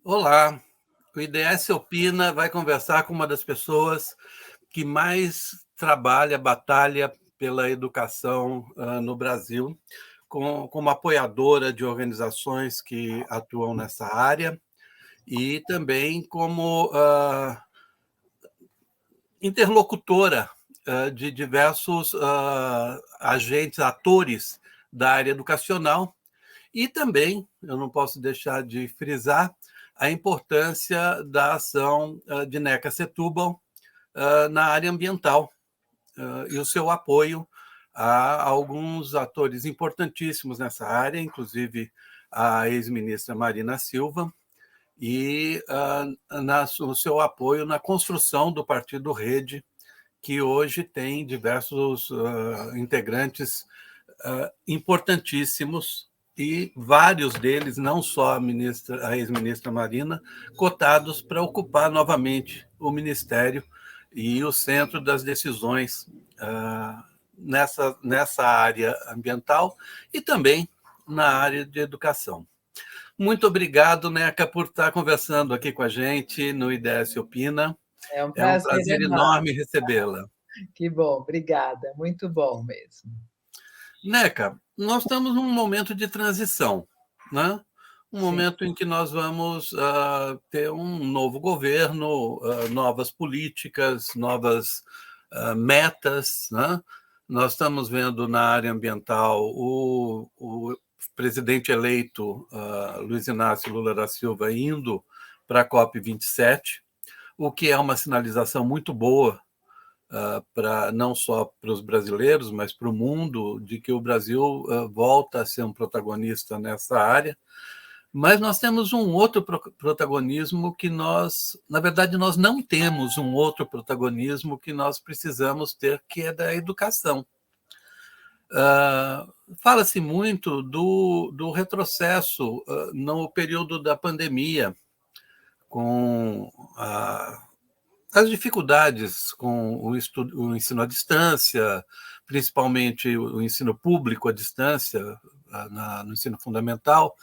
Olá, o IDS Opina vai conversar com uma das pessoas que mais trabalha, batalha pela educação no Brasil, como apoiadora de organizações que atuam nessa área e também como interlocutora de diversos agentes, atores da área educacional. E também, eu não posso deixar de frisar, a importância da ação de NECA Setúbal na área ambiental e o seu apoio a alguns atores importantíssimos nessa área, inclusive a ex-ministra Marina Silva, e o seu apoio na construção do Partido Rede, que hoje tem diversos integrantes importantíssimos e vários deles, não só a ex-ministra Marina, cotados para ocupar novamente o ministério e o centro das decisões nessa área ambiental e também na área de educação. Muito obrigado, Neca, por estar conversando aqui com a gente no IDS Opina. É um É um prazer prazer enorme. enorme recebê-la. Que bom, obrigada. Muito bom mesmo. Neca, nós estamos num momento de transição, né? Um Sim, momento em que nós vamos ter um novo governo, novas políticas, novas metas, né? Nós estamos vendo na área ambiental o presidente eleito, Luiz Inácio Lula da Silva, indo para a COP27, o que é uma sinalização muito boa para não só para os brasileiros, mas para o mundo, de que o Brasil volta a ser um protagonista nessa área. Mas nós temos um outro protagonismo que na verdade, nós não temos um outro protagonismo que nós precisamos ter, que é da educação. Fala-se muito do retrocesso no período da pandemia, com as dificuldades com o ensino à distância, principalmente o ensino público à distância, no ensino fundamental,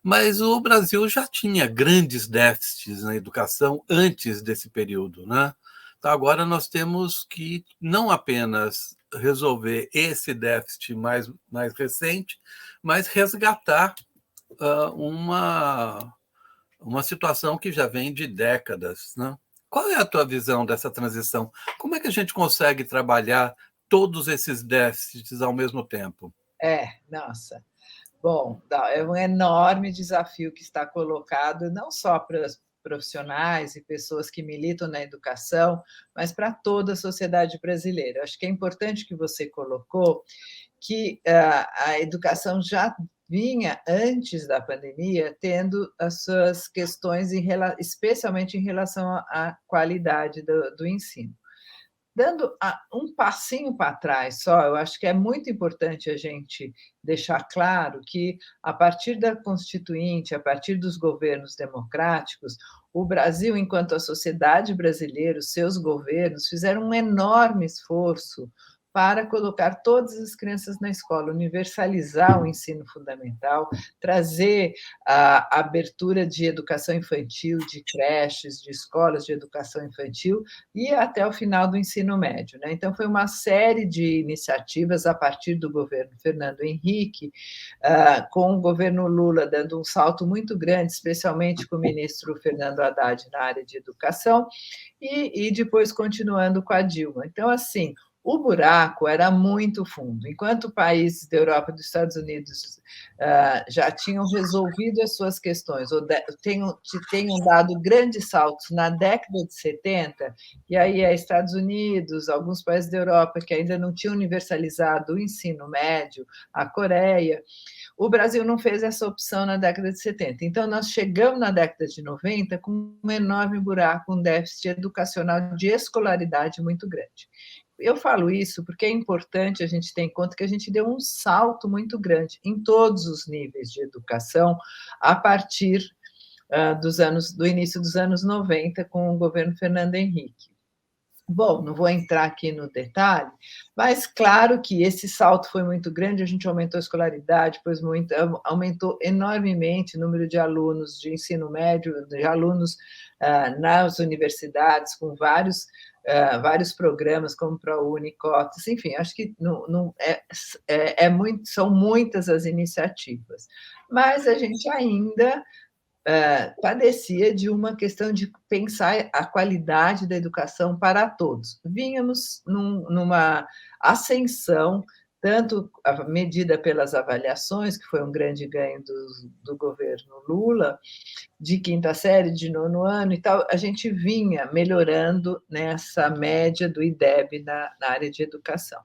mas o Brasil já tinha grandes déficits na educação antes desse período, né? Então, agora nós temos que não apenas resolver esse déficit mais recente, mas resgatar uma situação que já vem de décadas, né? Qual é a tua visão dessa transição? Como é que a gente consegue trabalhar todos esses déficits ao mesmo tempo? nossa. Bom, é um enorme desafio que está colocado, não só para os profissionais e pessoas que militam na educação, mas para toda a sociedade brasileira. Acho que é importante que você colocou que a educação já vinha, antes da pandemia, tendo as suas questões, especialmente em relação à qualidade do ensino. Dando um passinho para trás só, eu acho que é muito importante a gente deixar claro que, a partir da Constituinte, a partir dos governos democráticos, o Brasil, enquanto a sociedade brasileira, os seus governos, fizeram um enorme esforço para colocar todas as crianças na escola, universalizar o ensino fundamental, trazer a abertura de educação infantil, de creches, de escolas de educação infantil, e até o final do ensino médio, né? Então, foi uma série de iniciativas a partir do governo Fernando Henrique, com o governo Lula dando um salto muito grande, especialmente com o ministro Fernando Haddad na área de educação, e depois continuando com a Dilma. Então, assim, o buraco era muito fundo. Enquanto países da Europa e dos Estados Unidos já tinham resolvido as suas questões, ou tenham dado grandes saltos na década de 70, e aí Estados Unidos, alguns países da Europa que ainda não tinham universalizado o ensino médio, a Coreia, o Brasil não fez essa opção na década de 70. Então, nós chegamos na década de 90 com um enorme buraco, um déficit educacional de escolaridade muito grande. Eu falo isso porque é importante a gente ter em conta que a gente deu um salto muito grande em todos os níveis de educação a partir do início dos anos 90, com o governo Fernando Henrique. Bom, não vou entrar aqui no detalhe, mas claro que esse salto foi muito grande, a gente aumentou a escolaridade, pois muito, aumentou enormemente o número de alunos de ensino médio, de alunos nas universidades, com vários programas, como ProUni, cotas, enfim, acho que não muito, são muitas as iniciativas, mas a gente ainda padecia de uma questão de pensar a qualidade da educação para todos. Vínhamos numa ascensão, tanto medida pelas avaliações, que foi um grande ganho do governo Lula, de quinta série, de nono ano e tal, a gente vinha melhorando nessa média do IDEB na área de educação.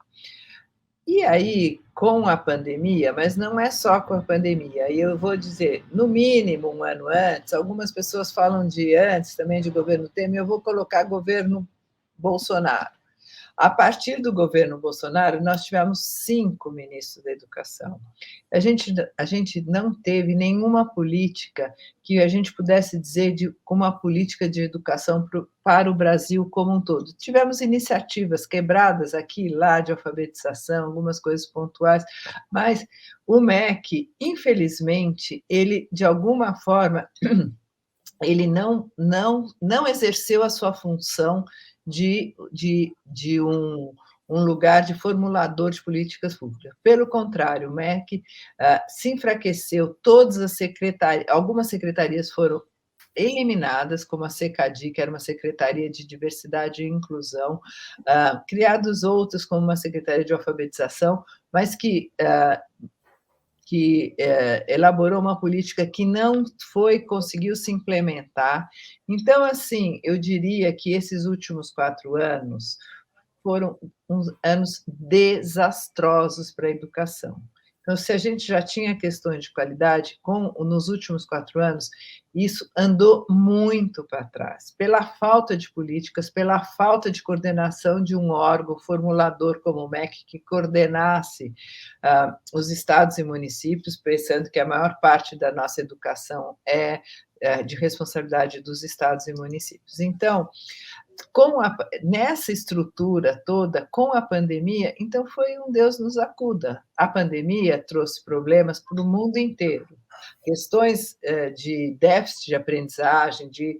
E aí, com a pandemia, mas não é só com a pandemia, e eu vou dizer, no mínimo um ano antes, algumas pessoas falam de antes também de governo Temer, eu vou colocar governo Bolsonaro. A partir do governo Bolsonaro, nós tivemos 5 ministros da educação. A gente não teve nenhuma política que a gente pudesse dizer como uma política de educação para o Brasil como um todo. Tivemos iniciativas quebradas aqui e lá de alfabetização, algumas coisas pontuais, mas o MEC, infelizmente, ele, de alguma forma, ele não exerceu a sua função de um lugar de formulador de políticas públicas. Pelo contrário, o MEC se enfraqueceu, todas as secretarias, algumas secretarias foram eliminadas, como a SECADI, que era uma secretaria de diversidade e inclusão, criados outros como uma secretaria de alfabetização, mas que elaborou uma política que não conseguiu se implementar. Então, assim, eu diria que esses últimos 4 anos foram uns anos desastrosos para a educação. Então, se a gente já tinha questões de qualidade, nos últimos 4 anos, isso andou muito para trás, pela falta de políticas, pela falta de coordenação de um órgão formulador como o MEC, que coordenasse os estados e municípios, pensando que a maior parte da nossa educação é de responsabilidade dos estados e municípios. Então, nessa estrutura toda, com a pandemia, então foi um Deus nos acuda. A pandemia trouxe problemas para o mundo inteiro. Questões de déficit de aprendizagem, de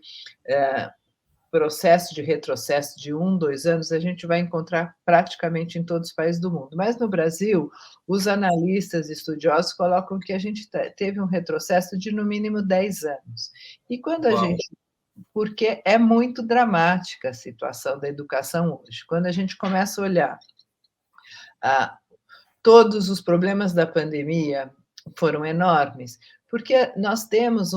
processo de retrocesso de 1, 2 anos, a gente vai encontrar praticamente em todos os países do mundo. Mas no Brasil, os analistas estudiosos colocam que a gente teve um retrocesso de no mínimo 10 anos. E quando a gente porque é muito dramática a situação da educação hoje. Quando a gente começa a olhar todos os problemas da pandemia foram enormes, porque nós temos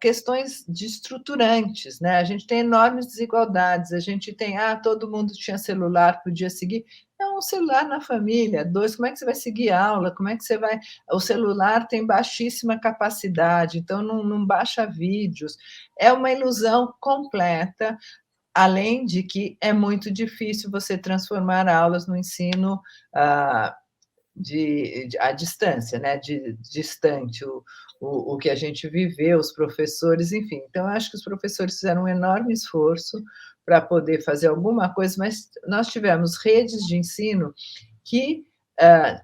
questões de estruturantes, né? A gente tem enormes desigualdades, a gente tem, todo mundo tinha celular, podia seguir. É um celular na família, 2, como é que você vai seguir aula? Como é que você vai... O celular tem baixíssima capacidade, então não baixa vídeos. É uma ilusão completa, além de que é muito difícil você transformar aulas no ensino à distância, né? Distante, o que a gente viveu, os professores, enfim. Então, eu acho que os professores fizeram um enorme esforço para poder fazer alguma coisa, mas nós tivemos redes de ensino que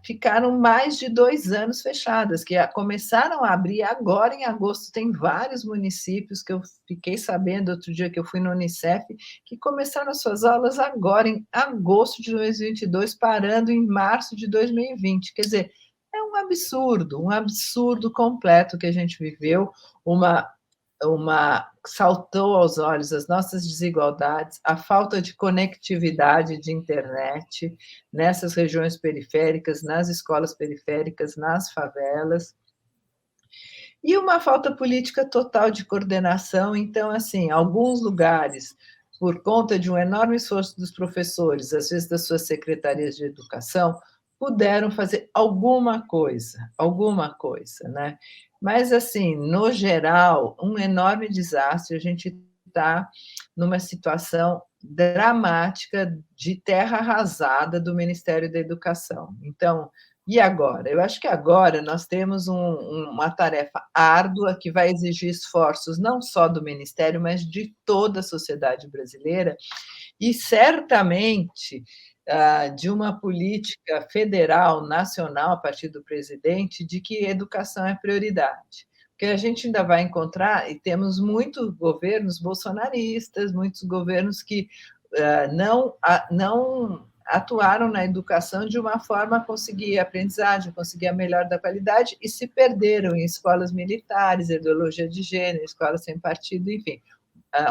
ficaram mais de 2 anos fechadas, que começaram a abrir agora em agosto. Tem vários municípios que eu fiquei sabendo outro dia que eu fui no Unicef, que começaram as suas aulas agora, em agosto de 2022, parando em março de 2020. Quer dizer, é um absurdo completo que a gente viveu, saltou aos olhos as nossas desigualdades, a falta de conectividade de internet nessas regiões periféricas, nas escolas periféricas, nas favelas, e uma falta política total de coordenação. Então, assim, alguns lugares, por conta de um enorme esforço dos professores, às vezes das suas secretarias de educação, puderam fazer alguma coisa, né? Mas, assim, no geral, um enorme desastre. A gente está numa situação dramática de terra arrasada do Ministério da Educação. Então, e agora? Eu acho que agora nós temos uma tarefa árdua que vai exigir esforços não só do Ministério, mas de toda a sociedade brasileira, e certamente de uma política federal, nacional, a partir do presidente, de que educação é prioridade. Porque a gente ainda vai encontrar, e temos muitos governos bolsonaristas, muitos governos que não atuaram na educação de uma forma a conseguir a aprendizagem, conseguir a melhor da qualidade, e se perderam em escolas militares, ideologia de gênero, escolas sem partido, enfim,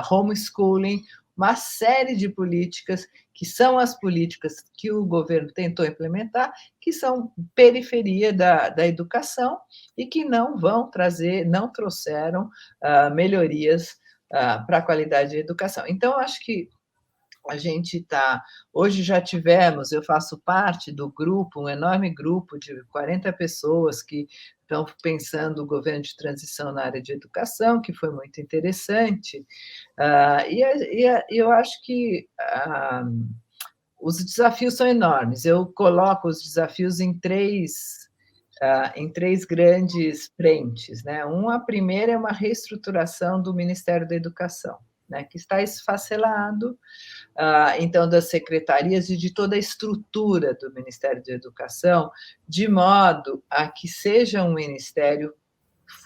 homeschooling, uma série de políticas que são as políticas que o governo tentou implementar, que são periferia da educação e que não vão trazer, não trouxeram melhorias para a qualidade da educação. Então, eu acho que a gente está. Hoje já tivemos, eu faço parte do grupo, um enorme grupo de 40 pessoas que estão pensando o governo de transição na área de educação, que foi muito interessante. Eu acho que os desafios são enormes. Eu coloco os desafios em três grandes frentes, né? A primeira é uma reestruturação do Ministério da Educação, né, que está esfacelado, então, das secretarias e de toda a estrutura do Ministério da Educação, de modo a que seja um ministério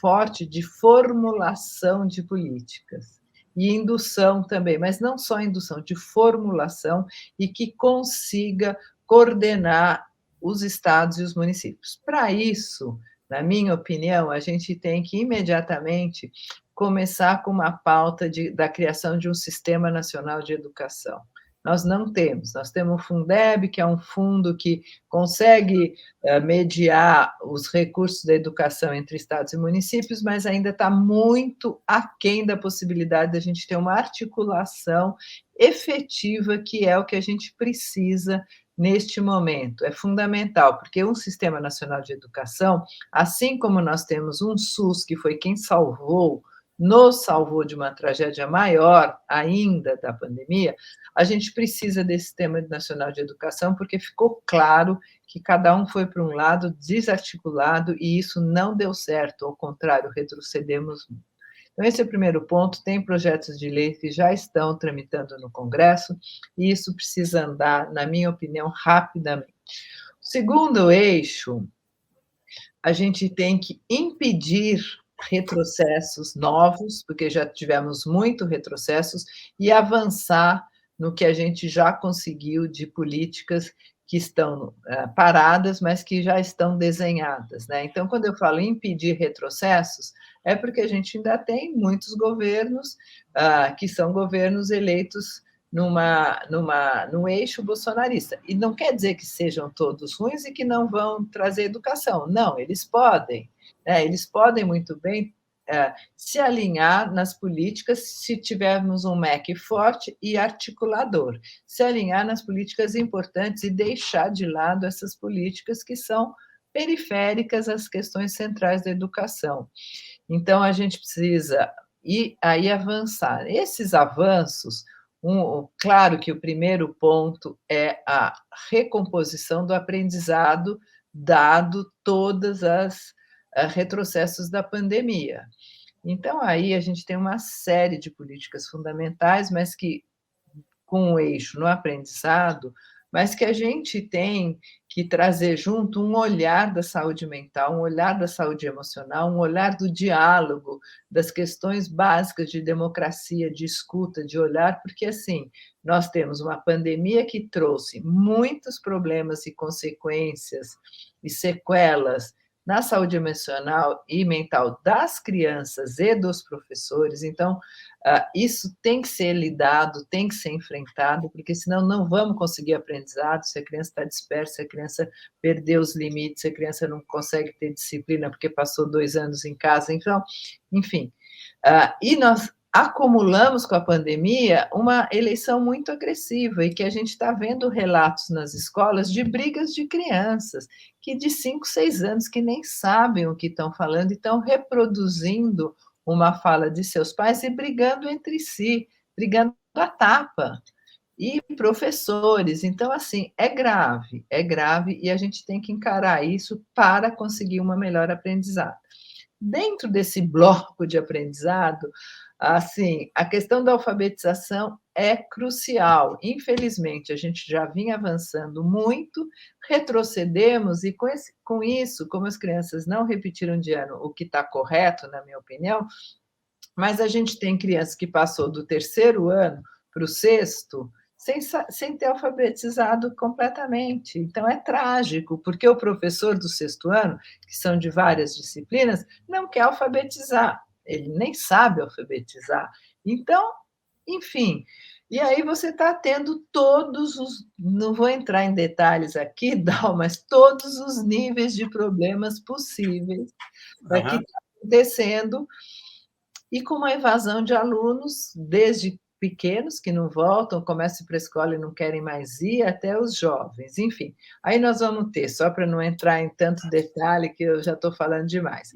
forte de formulação de políticas e indução também, mas não só indução, de formulação e que consiga coordenar os estados e os municípios. Para isso, na minha opinião, a gente tem que imediatamente começar com uma pauta da criação de um Sistema Nacional de Educação. Nós não temos, nós temos o Fundeb, que é um fundo que consegue mediar os recursos da educação entre estados e municípios, mas ainda está muito aquém da possibilidade de a gente ter uma articulação efetiva, que é o que a gente precisa neste momento. É fundamental, porque um Sistema Nacional de Educação, assim como nós temos um SUS, que foi quem nos salvou de uma tragédia maior ainda da pandemia, a gente precisa desse Sistema Nacional de Educação, porque ficou claro que cada um foi para um lado desarticulado e isso não deu certo, ao contrário, retrocedemos muito. Então, esse é o primeiro ponto. Tem projetos de lei que já estão tramitando no Congresso e isso precisa andar, na minha opinião, rapidamente. O segundo eixo, a gente tem que impedir retrocessos novos, porque já tivemos muito retrocessos, e avançar no que a gente já conseguiu de políticas que estão paradas, mas que já estão desenhadas, né? Então, quando eu falo impedir retrocessos, é porque a gente ainda tem muitos governos que são governos eleitos no eixo bolsonarista. E não quer dizer que sejam todos ruins e que não vão trazer educação. Não, eles podem. Eles podem muito bem se alinhar nas políticas se tivermos um MEC forte e articulador, se alinhar nas políticas importantes e deixar de lado essas políticas que são periféricas às questões centrais da educação. Então, a gente precisa ir aí avançar. Esses avanços, claro que o primeiro ponto é a recomposição do aprendizado, dado todas as retrocessos da pandemia. Então, aí a gente tem uma série de políticas fundamentais, mas que com o eixo no aprendizado, mas que a gente tem que trazer junto um olhar da saúde mental, um olhar da saúde emocional, um olhar do diálogo, das questões básicas de democracia, de escuta, de olhar, porque, assim, nós temos uma pandemia que trouxe muitos problemas e consequências e sequelas na saúde emocional e mental das crianças e dos professores. Então, isso tem que ser lidado, tem que ser enfrentado, porque senão não vamos conseguir aprendizado, se a criança está dispersa, se a criança perdeu os limites, se a criança não consegue ter disciplina porque passou 2 anos em casa. Então, enfim, e nós acumulamos com a pandemia uma eleição muito agressiva e que a gente está vendo relatos nas escolas de brigas de crianças que de 5, 6 anos que nem sabem o que estão falando e estão reproduzindo uma fala de seus pais e brigando entre si, brigando a tapa. E professores. Então, assim, é grave e a gente tem que encarar isso para conseguir uma melhor aprendizado. Dentro desse bloco de aprendizado, assim, a questão da alfabetização é crucial. Infelizmente, a gente já vinha avançando muito, retrocedemos e com isso, como as crianças não repetiram de ano, o que está correto, na minha opinião, mas a gente tem criança que passou do terceiro ano para o sexto sem ter alfabetizado completamente. Então é trágico, porque o professor do sexto ano, que são de várias disciplinas, não quer alfabetizar, ele nem sabe alfabetizar. Então, enfim, e aí você está tendo todos os, não vou entrar em detalhes aqui, Dal, mas todos os níveis de problemas possíveis que Aham. está acontecendo, e com uma evasão de alunos, desde pequenos que não voltam, começam para a escola e não querem mais ir, até os jovens, enfim. Aí nós vamos ter, só para não entrar em tanto detalhe, que eu já estou falando demais,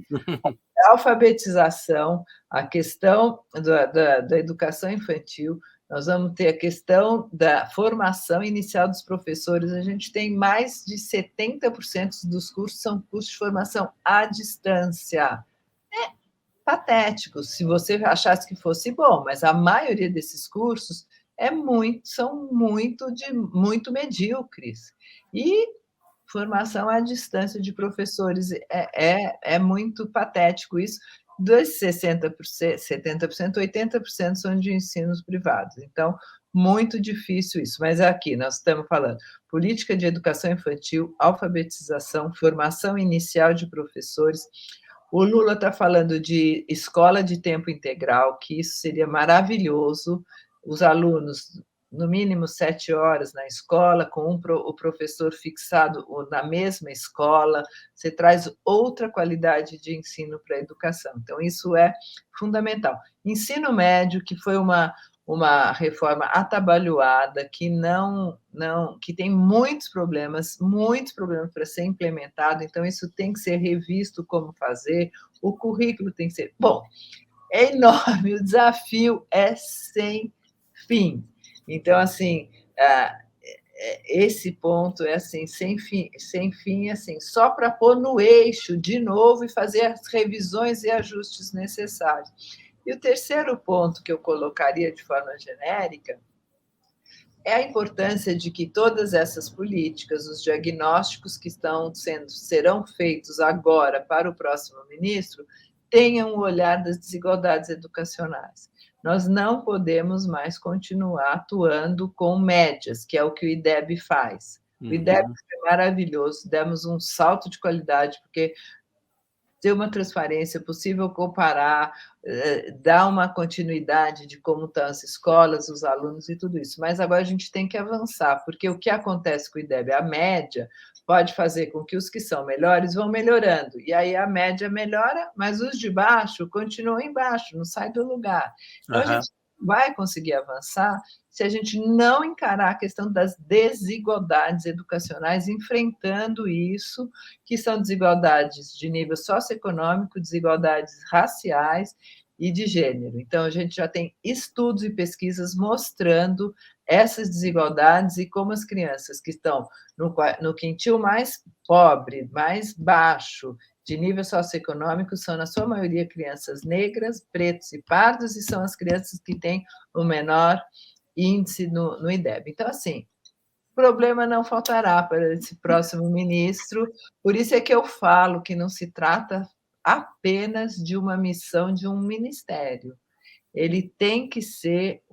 a alfabetização, a questão da educação infantil, nós vamos ter a questão da formação inicial dos professores. A gente tem mais de 70% dos cursos são cursos de formação à distância. Patéticos, se você achasse que fosse bom, mas a maioria desses cursos são muito medíocres. E formação à distância de professores é muito patético isso. Dos 60%, 70%, 80% são de ensinos privados. Então, muito difícil isso. Mas aqui nós estamos falando política de educação infantil, alfabetização, formação inicial de professores. O Lula está falando de escola de tempo integral, que isso seria maravilhoso. Os alunos, no mínimo 7 horas na escola, com o professor fixado na mesma escola, você traz outra qualidade de ensino para a educação. Então, isso é fundamental. Ensino médio, que foi uma reforma atabalhoada, que tem muitos problemas para ser implementado, então isso tem que ser revisto como fazer, o currículo tem que ser. Bom, é enorme, o desafio é sem fim. Então, assim, esse ponto é assim, sem fim, assim, só para pôr no eixo de novo e fazer as revisões e ajustes necessários. E o terceiro ponto que eu colocaria de forma genérica é a importância de que todas essas políticas, os diagnósticos que serão feitos agora para o próximo ministro, tenham o olhar das desigualdades educacionais. Nós não podemos mais continuar atuando com médias, que é o que o IDEB faz. O IDEB foi maravilhoso, demos um salto de qualidade, porque ter uma transparência, possível comparar, dar uma continuidade de como estão as escolas, os alunos e tudo isso. Mas agora a gente tem que avançar, porque o que acontece com o IDEB, a média, pode fazer com que os que são melhores vão melhorando. E aí a média melhora, mas os de baixo continuam embaixo, não sai do lugar. Então, a gente vai conseguir avançar se a gente não encarar a questão das desigualdades educacionais, enfrentando isso, que são desigualdades de nível socioeconômico, desigualdades raciais e de gênero. Então, a gente já tem estudos e pesquisas mostrando essas desigualdades e como as crianças que estão no quintil mais pobre, mais baixo, de nível socioeconômico, são, na sua maioria, crianças negras, pretos e pardos, e são as crianças que têm o menor índice no IDEB. Então, assim, problema não faltará para esse próximo ministro, por isso é que eu falo que não se trata apenas de uma missão de um ministério. Ele tem que ser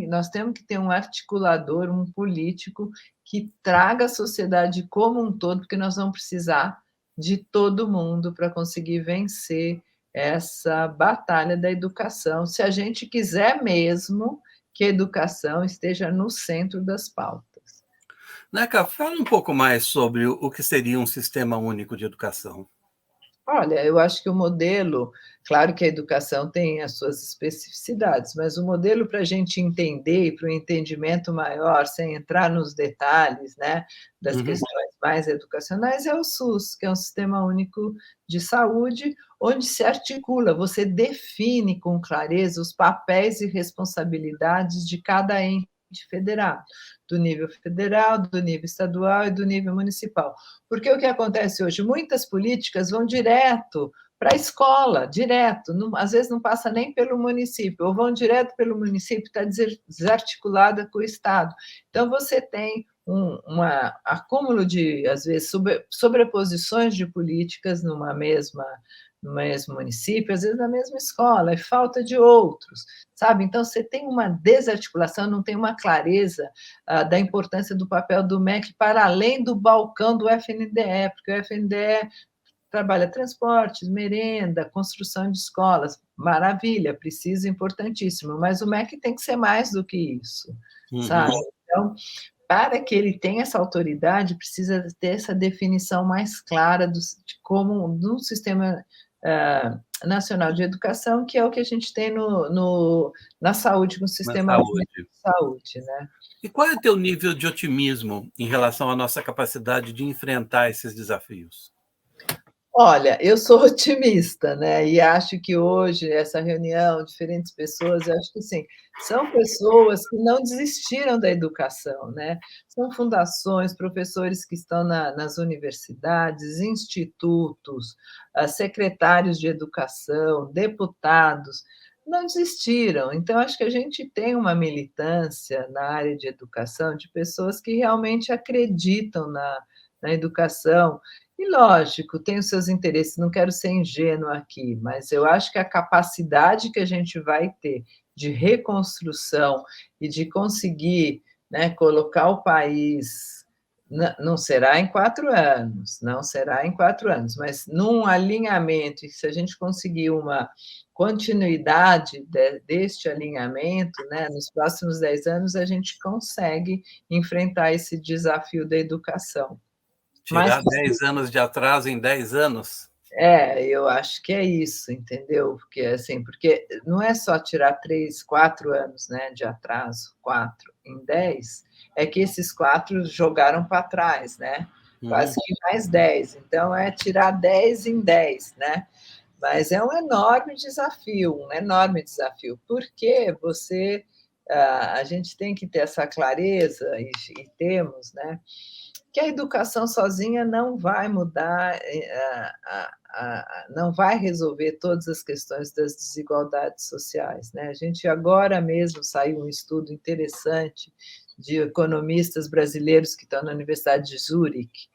nós temos que ter um articulador, um político que traga a sociedade como um todo, porque nós vamos precisar de todo mundo para conseguir vencer essa batalha da educação, se a gente quiser mesmo que a educação esteja no centro das pautas. Neca, fala um pouco mais sobre o que seria um sistema único de educação. Olha, eu acho que o modelo, claro que a educação tem as suas especificidades, mas o modelo para a gente entender e para um entendimento maior, sem entrar nos detalhes, né, das questões mais educacionais, é o SUS, que é um Sistema Único de Saúde, onde se articula, você define com clareza os papéis e responsabilidades de cada ente federado, do nível federal, do nível estadual e do nível municipal. Porque o que acontece hoje? Muitas políticas vão direto para a escola, direto, não, às vezes não passa nem pelo município, ou vão direto pelo município, está desarticulada com o Estado. Então, você tem um acúmulo de, às vezes, sobreposições de políticas no mesmo município, às vezes na mesma escola, e falta de outros, sabe? Então, você tem uma desarticulação, não tem uma clareza da importância do papel do MEC para além do balcão do FNDE, porque o FNDE trabalha transportes, merenda, construção de escolas, maravilha, preciso, importantíssimo, mas o MEC tem que ser mais do que isso, sabe? Então, para que ele tenha essa autoridade, precisa ter essa definição mais clara de como no sistema nacional de educação, que é o que a gente tem na saúde, no sistema de saúde, né? E qual é o teu nível de otimismo em relação à nossa capacidade de enfrentar esses desafios? Olha, eu sou otimista, né, e acho que hoje essa reunião, diferentes pessoas, eu acho que sim, são pessoas que não desistiram da educação, né, são fundações, professores que estão nas universidades, institutos, secretários de educação, deputados, não desistiram. Então acho que a gente tem uma militância na área de educação de pessoas que realmente acreditam na educação, e lógico, tem os seus interesses, não quero ser ingênua aqui, mas eu acho que a capacidade que a gente vai ter de reconstrução e de conseguir, né, colocar o país, não será em 4 anos, não será em 4 anos, mas num alinhamento, e se a gente conseguir uma continuidade deste alinhamento, né, nos próximos 10 anos, a gente consegue enfrentar esse desafio da educação. Tirar 10 anos de atraso em 10 anos? Eu acho que é isso, entendeu? Porque, assim, porque não é só tirar 3, 4 anos, né, de atraso, 4 em 10, é que esses 4 jogaram para trás, né? Quase que mais 10. Então, é tirar 10 em 10, né? Mas é um enorme desafio, porque a gente tem que ter essa clareza, e temos, né, que a educação sozinha não vai mudar, não vai resolver todas as questões das desigualdades sociais, né? A gente agora mesmo saiu um estudo interessante de economistas brasileiros que estão na Universidade de Zurique,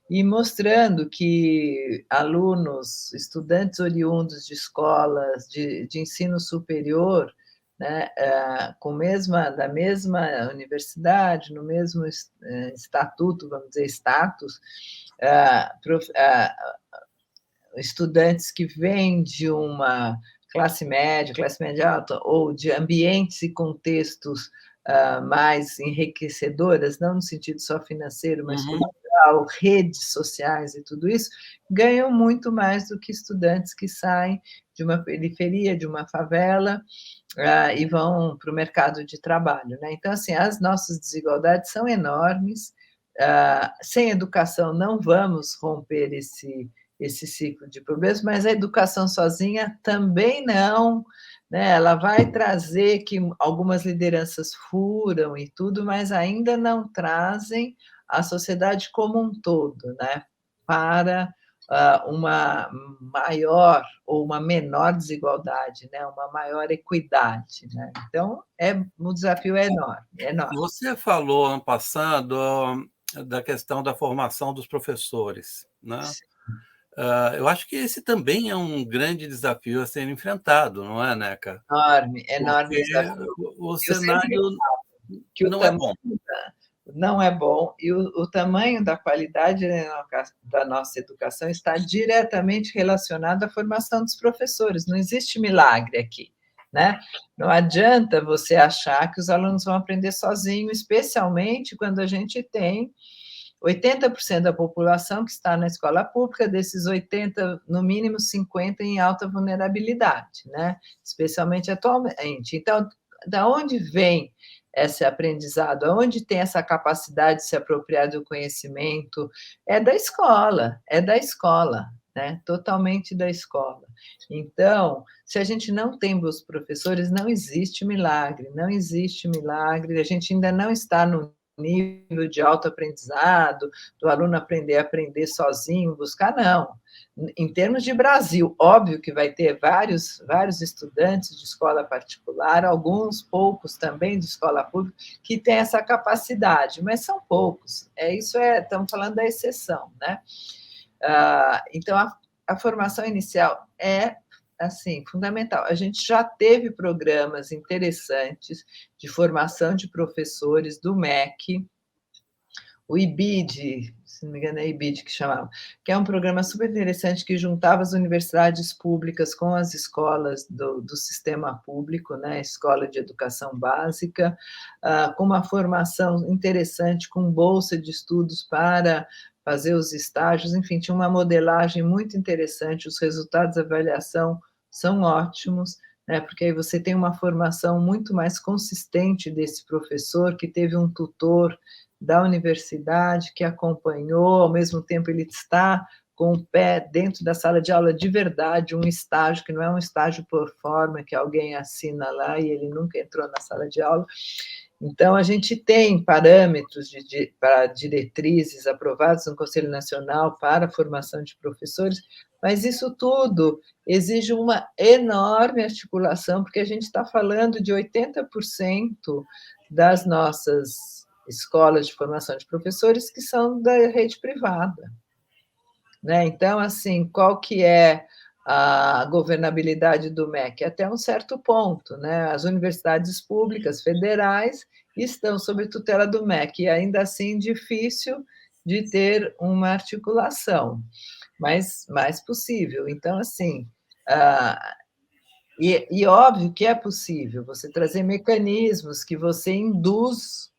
e mostrando que alunos, estudantes oriundos de escolas de ensino superior, né, da mesma universidade, no mesmo estatuto, vamos dizer, status, estudantes que vêm de uma classe média alta, ou de ambientes e contextos mais enriquecedoras, não no sentido só financeiro, mas cultural, redes sociais e tudo isso, ganham muito mais do que estudantes que saem de uma periferia, de uma favela, e vão para o mercado de trabalho, né? Então, assim, as nossas desigualdades são enormes. Sem educação não vamos romper esse ciclo de problemas, mas a educação sozinha também não, né? Ela vai trazer que algumas lideranças furam e tudo, mas ainda não trazem a sociedade como um todo, né, para uma maior ou uma menor desigualdade, né, uma maior equidade, né? Então, o desafio é enorme, enorme. Você falou, ano passado, da questão da formação dos professores, né? Eu acho que esse também é um grande desafio a ser enfrentado, não é, Neca? Enorme, enorme Porque desafio. o Eu sempre cenário falo que o não é bom. não é bom, e o tamanho da qualidade da nossa educação está diretamente relacionado à formação dos professores, não existe milagre aqui, né? Não adianta você achar que os alunos vão aprender sozinhos, especialmente quando a gente tem 80% da população que está na escola pública, desses 80, no mínimo 50 em alta vulnerabilidade, né? Especialmente atualmente. Então, da onde vem esse aprendizado? Aonde tem essa capacidade de se apropriar do conhecimento? É da escola, né? Totalmente da escola. Então, se a gente não tem bons professores, não existe milagre, não existe milagre. A gente ainda não está no nível de autoaprendizado, do aluno aprender a aprender sozinho, buscar, não. Em termos de Brasil, óbvio que vai ter vários estudantes de escola particular, alguns poucos também de escola pública, que têm essa capacidade, mas são poucos. Estamos falando da exceção, né? Então, a formação inicial é assim, fundamental. A gente já teve programas interessantes de formação de professores do MEC, o IBID, se não me engano é IBID que chamava, que é um programa super interessante que juntava as universidades públicas com as escolas do sistema público, né, escola de educação básica, com uma formação interessante, com bolsa de estudos para fazer os estágios, enfim, tinha uma modelagem muito interessante, os resultados da avaliação são ótimos, né, porque aí você tem uma formação muito mais consistente desse professor, que teve um tutor da universidade, que acompanhou, ao mesmo tempo ele está com o pé dentro da sala de aula de verdade, um estágio que não é um estágio por forma, que alguém assina lá e ele nunca entrou na sala de aula. Então, a gente tem parâmetros para diretrizes aprovados no Conselho Nacional para a formação de professores, mas isso tudo exige uma enorme articulação, porque a gente está falando de 80% das nossas escolas de formação de professores que são da rede privada, né? Então, assim, qual que é a governabilidade do MEC? Até um certo ponto, né? As universidades públicas federais estão sob tutela do MEC, e ainda assim difícil de ter uma articulação, mas mais possível. Então, assim, óbvio que é possível você trazer mecanismos que você induz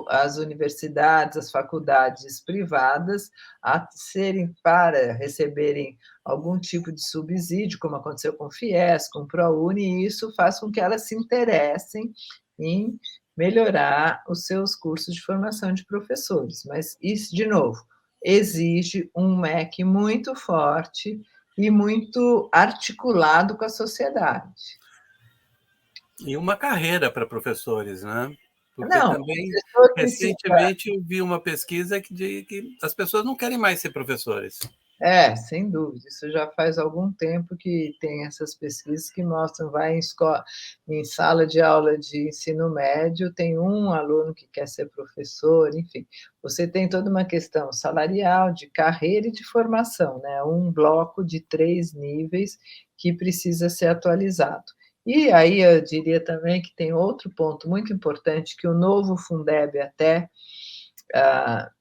as universidades, as faculdades privadas a serem, para receberem algum tipo de subsídio, como aconteceu com o FIES, com o ProUni, e isso faz com que elas se interessem em melhorar os seus cursos de formação de professores. Mas isso, de novo, exige um MEC muito forte e muito articulado com a sociedade. E uma carreira para professores, né? Porque Não, também, professor precisa... recentemente, eu vi uma pesquisa que as pessoas não querem mais ser professores. Sem dúvida. Isso já faz algum tempo que tem essas pesquisas que mostram, vai em sala de aula de ensino médio, tem um aluno que quer ser professor, enfim. Você tem toda uma questão salarial, de carreira e de formação, né? Um bloco de 3 níveis que precisa ser atualizado. E aí eu diria também que tem outro ponto muito importante, que o novo Fundeb até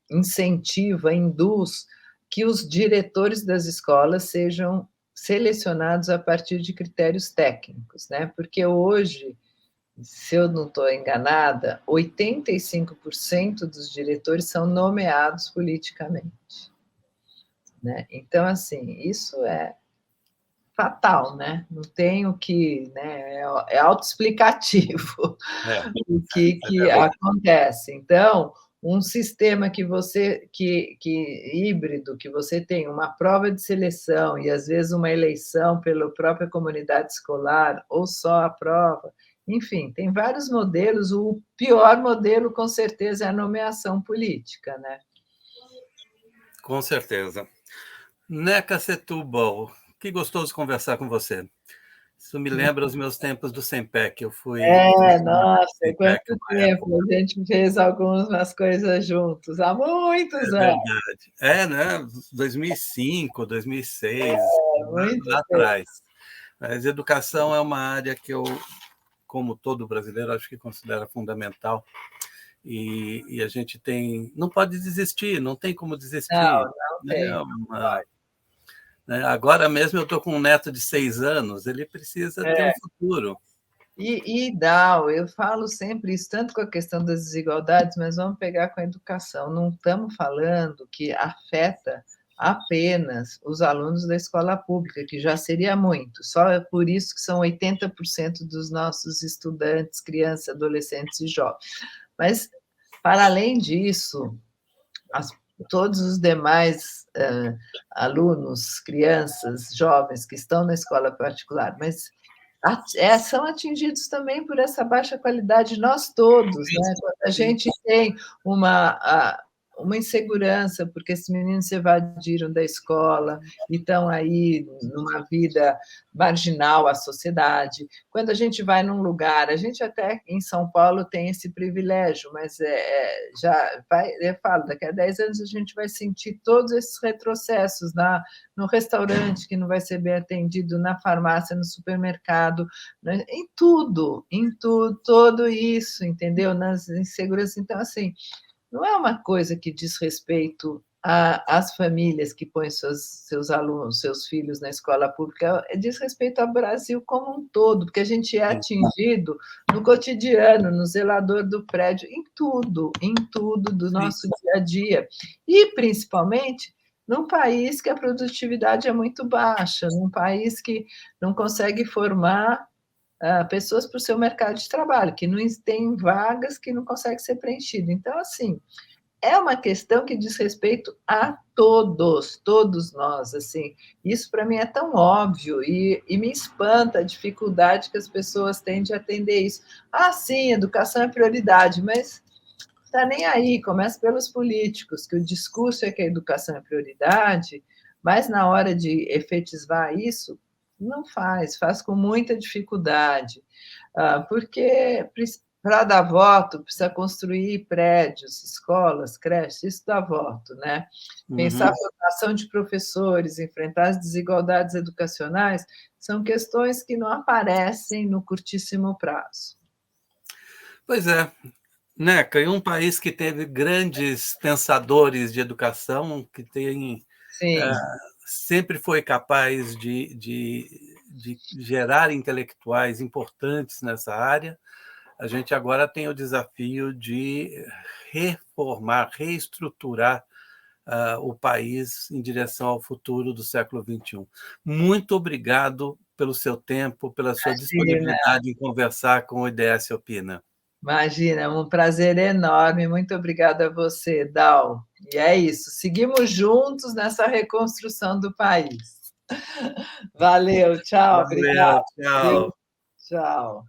incentiva, induz que os diretores das escolas sejam selecionados a partir de critérios técnicos, né? Porque hoje, se eu não estou enganada, 85% dos diretores são nomeados politicamente, né? Então, assim, isso é fatal, né? Não tem o que, né? É autoexplicativo o que acontece. Então, um sistema que híbrido, que você tem uma prova de seleção e às vezes uma eleição pela própria comunidade escolar ou só a prova, enfim, tem vários modelos. O pior modelo, com certeza, é a nomeação política, né? Com certeza. Neca Setúbal, que gostoso conversar com você. Isso me lembra os meus tempos do SEMPEC. Eu fui funcionário do Nossa, SEMPEC quanto uma época. tempo! A gente fez algumas coisas juntos, há muitos É anos. verdade. Né? 2005, 2006, Muito lá tempo. atrás. Mas educação é uma área que eu, como todo brasileiro, acho que considero fundamental. E a gente não pode desistir, não tem como desistir. Não Né? tem. Né? Agora mesmo eu estou com um neto de 6 anos, ele precisa ter um futuro. Eu falo sempre isso, tanto com a questão das desigualdades, mas vamos pegar com a educação. Não estamos falando que afeta apenas os alunos da escola pública, que já seria muito, só é por isso que são 80% dos nossos estudantes, crianças, adolescentes e jovens. Mas, para além disso, todos os demais alunos, crianças, jovens que estão na escola particular, mas São atingidos também por essa baixa qualidade, nós todos, né? Quando a gente tem uma insegurança, porque esses meninos se evadiram da escola e estão aí numa vida marginal à sociedade. Quando a gente vai num lugar, a gente até em São Paulo tem esse privilégio, mas já vai, eu falo, daqui a 10 anos a gente vai sentir todos esses retrocessos no restaurante que não vai ser bem atendido, na farmácia, no supermercado, né? Em tudo, todo isso, entendeu? Nas inseguranças. Então, assim, não é uma coisa que diz respeito às famílias que põem seus alunos, seus filhos na escola pública, diz respeito ao Brasil como um todo, porque a gente é atingido no cotidiano, no zelador do prédio, em tudo do nosso dia a dia. E, principalmente, num país que a produtividade é muito baixa, num país que não consegue formar pessoas para o seu mercado de trabalho, que não tem vagas que não conseguem ser preenchidas. Então, assim, é uma questão que diz respeito a todos nós, assim. Isso para mim é tão óbvio e me espanta a dificuldade que as pessoas têm de atender isso. Ah, sim, educação é prioridade, mas está nem aí, começa pelos políticos, que o discurso é que a educação é prioridade, mas na hora de efetivar isso, não faz com muita dificuldade, porque para dar voto precisa construir prédios, escolas, creches, isso dá voto, né? Pensar a formação de professores, enfrentar as desigualdades educacionais, são questões que não aparecem no curtíssimo prazo. Pois é, Neca, em um país que teve grandes pensadores de educação, que tem sempre foi capaz de gerar intelectuais importantes nessa área, a gente agora tem o desafio de reformar, reestruturar o país em direção ao futuro do século XXI. Muito obrigado pelo seu tempo, pela sua disponibilidade em conversar com o IDS Opina. Imagina, um prazer enorme. Muito obrigada a você, Dal. E é isso, seguimos juntos nessa reconstrução do país. Valeu, tchau, obrigada. Tchau. Tchau.